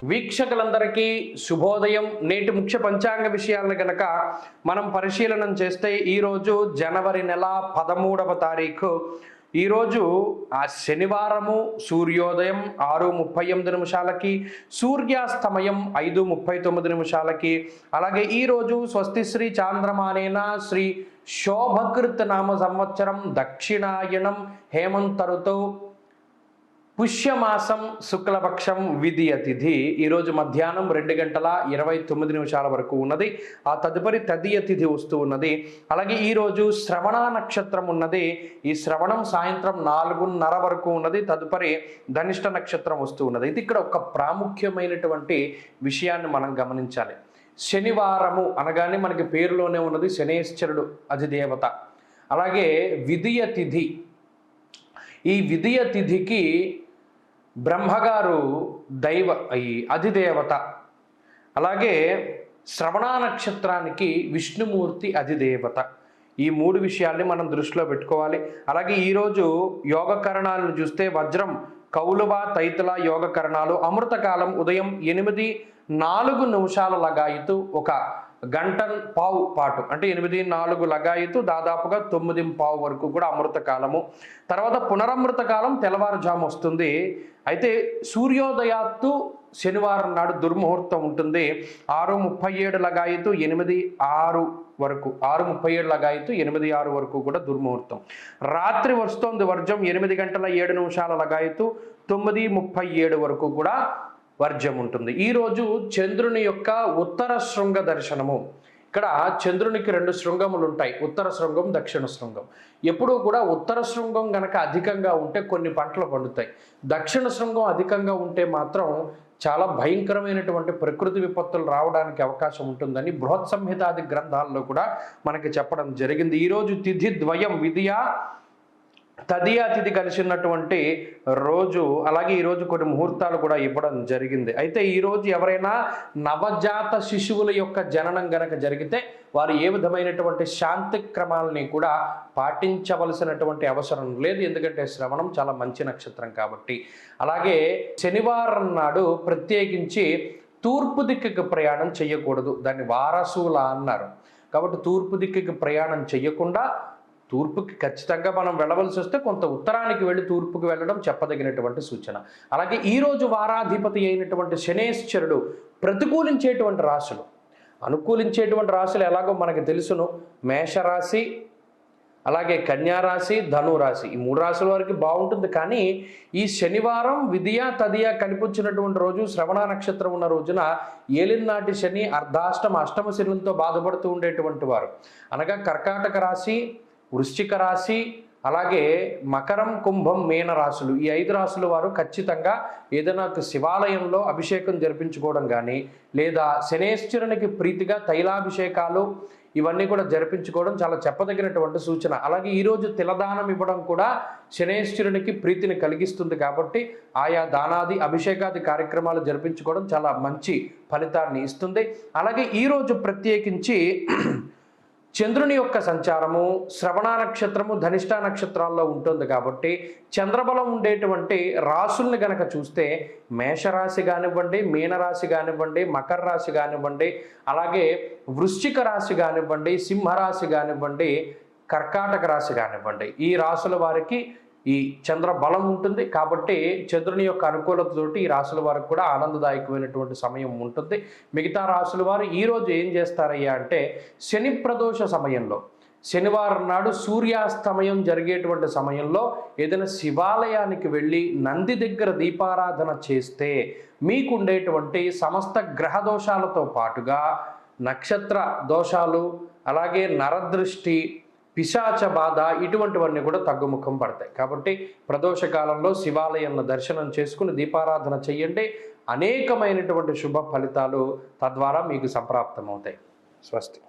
వీక్షకులందరికీ శుభోదయం. నేటి ముఖ్య పంచాంగ విషయాలను గనక మనం పరిశీలనం చేస్తే ఈరోజు జనవరి నెల 13వ తారీఖు. ఈరోజు ఆ శనివారము సూర్యోదయం 6:38 సూర్యాస్తమయం 5:39. అలాగే ఈరోజు స్వస్తి శ్రీ చాంద్రమానేన శ్రీ శోభకృత్ నామ సంవత్సరం దక్షిణాయనం హేమంత ఋతువు పుష్యమాసం శుక్లపక్షం విధియ తిథి ఈరోజు మధ్యాహ్నం 2:29 వరకు ఉన్నది. ఆ తదుపరి తదియ తిథి వస్తూ ఉన్నది. అలాగే ఈరోజు శ్రవణ నక్షత్రం ఉన్నది. ఈ శ్రవణం సాయంత్రం 4:30 వరకు ఉన్నది. తదుపరి ధనిష్ట నక్షత్రం వస్తూ ఉన్నది. ఇది ఇక్కడ ఒక ప్రాముఖ్యమైనటువంటి విషయాన్ని మనం గమనించాలి. శనివారము అనగానే మనకి పేరులోనే ఉన్నది శనేశ్వరుడు అధిదేవత. అలాగే విధియ తిథి, ఈ విధియ తిథికి బ్రహ్మగారు అధిదేవత. అలాగే శ్రవణ నక్షత్రానికి విష్ణుమూర్తి అధిదేవత. ఈ 3 విషయాల్ని మనం దృష్టిలో పెట్టుకోవాలి. అలాగే ఈరోజు యోగకరణాలను చూస్తే వజ్రం కౌలువ తైతుల యోగకరణాలు అమృతకాలం ఉదయం 8:04 లగాయితూ 1 గంట పావు పాటు, అంటే 8:04 లగాయితూ దాదాపుగా 9:15 వరకు కూడా అమృత కాలము. తర్వాత పునరమృత కాలం తెల్లవారుజాము వస్తుంది. అయితే సూర్యోదయాత్తు శనివారం నాడు దుర్ముహూర్తం ఉంటుంది. 6:37 లగాయితూ 8:06 వరకు, 6:37 లగాయితూ 8:06 వరకు కూడా దుర్ముహూర్తం. రాత్రి వస్తుంది వర్జం 8:07 లగాయితూ 9:37 వరకు కూడా వర్జం ఉంటుంది. ఈరోజు చంద్రుని యొక్క ఉత్తర శృంగ దర్శనము. ఇక్కడ చంద్రునికి 2 శృంగములు ఉంటాయి, ఉత్తర శృంగం దక్షిణ శృంగం. ఎప్పుడూ కూడా ఉత్తర శృంగం గనక అధికంగా ఉంటే కొన్ని పంటలు పండుతాయి. దక్షిణ శృంగం అధికంగా ఉంటే మాత్రం చాలా భయంకరమైనటువంటి ప్రకృతి విపత్తులు రావడానికి అవకాశం ఉంటుందని బృహత్ సంహితాది గ్రంథాల్లో కూడా మనకి చెప్పడం జరిగింది. ఈరోజు తిథి ద్వయం విధియ తదియా తిథి కలిసినటువంటి రోజు. అలాగే ఈరోజు కొన్ని ముహూర్తాలు కూడా ఇవ్వడం జరిగింది. అయితే ఈరోజు ఎవరైనా నవజాత శిశువుల యొక్క జననం గనక జరిగితే వారు ఏ విధమైనటువంటి శాంతి క్రమాలని కూడా పాటించవలసినటువంటి అవసరం లేదు, ఎందుకంటే శ్రవణం చాలా మంచి నక్షత్రం కాబట్టి. అలాగే శనివారం నాడు ప్రత్యేకించి తూర్పు దిక్కుకి ప్రయాణం చేయకూడదు, దాన్ని వారసుల అన్నారు. కాబట్టి తూర్పు దిక్కుకి ప్రయాణం చేయకుండా తూర్పుకి ఖచ్చితంగా మనం వెళ్ళవలసి వస్తే కొంత ఉత్తరానికి వెళ్ళి తూర్పుకి వెళ్ళడం చెప్పదగినటువంటి సూచన. అలాగే ఈరోజు వారాధిపతి అయినటువంటి శనేశ్వరుడు ప్రతికూలించేటువంటి రాశులు, అనుకూలించేటువంటి రాశులు ఎలాగో మనకి తెలుసును. మేషరాశి, అలాగే కన్యారాశి, ధనురాశి, ఈ 3 రాశుల వరకు బాగుంటుంది. కానీ ఈ శనివారం విధియ తదియ కలిపొచ్చినటువంటి రోజు, శ్రవణ నక్షత్రం ఉన్న రోజున ఏలినాటి శని, అష్టమ శనులతో బాధపడుతూ ఉండేటువంటి వారు అనగా కర్కాటక రాశి, వృశ్చిక రాశి, అలాగే మకరం, కుంభం, మీన రాశులు, ఈ 5 రాశుల వారు ఖచ్చితంగా ఏదైనా శివాలయంలో అభిషేకం జరిపించుకోవడం కానీ, లేదా శనేశ్వరునికి ప్రీతిగా తైలాభిషేకాలు ఇవన్నీ కూడా జరిపించుకోవడం చాలా చెప్పదగినటువంటి సూచన. అలాగే ఈరోజు తిలదానం ఇవ్వడం కూడా శనేశ్వరునికి ప్రీతిని కలిగిస్తుంది. కాబట్టి ఆయా దానాది అభిషేకాది కార్యక్రమాలు జరిపించుకోవడం చాలా మంచి ఫలితాన్ని ఇస్తుంది. అలాగే ఈరోజు ప్రత్యేకించి చంద్రుని యొక్క సంచారము శ్రవణ నక్షత్రము ధనిష్ట నక్షత్రాల్లో ఉంటుంది. కాబట్టి చంద్రబలం ఉండేటువంటి రాశుల్ని గనక చూస్తే మేషరాశి కానివ్వండి, మీనరాశి కానివ్వండి, మకర రాశి కానివ్వండి, అలాగే వృశ్చిక రాశి కానివ్వండి, సింహరాశి కానివ్వండి, కర్కాటక రాశి కానివ్వండి, ఈ రాశుల వారికి ఈ చంద్ర బలం ఉంటుంది. కాబట్టి చంద్రుని యొక్క అనుకూలతతోటి ఈ రాశుల వారికి కూడా ఆనందదాయకమైనటువంటి సమయం ఉంటుంది. మిగతా రాశుల వారు ఈరోజు ఏం చేస్తారయ్యా అంటే, శని ప్రదోష సమయంలో శనివారం నాడు సూర్యాస్తమయం జరిగేటువంటి సమయంలో ఏదైనా శివాలయానికి వెళ్ళి నంది దగ్గర దీపారాధన చేస్తే మీకు ఉండేటువంటి సమస్త గ్రహ దోషాలతో పాటుగా నక్షత్ర దోషాలు, అలాగే నరదృష్టి, పిశాచ బాధ ఇటువంటివన్నీ కూడా తగ్గుముఖం పడతాయి. కాబట్టి ప్రదోష కాలంలో శివాలయాన్ని దర్శనం చేసుకుని దీపారాధన చెయ్యండి. అనేకమైనటువంటి శుభ ఫలితాలు తద్వారా మీకు సంప్రాప్తమవుతాయి. స్వస్తి.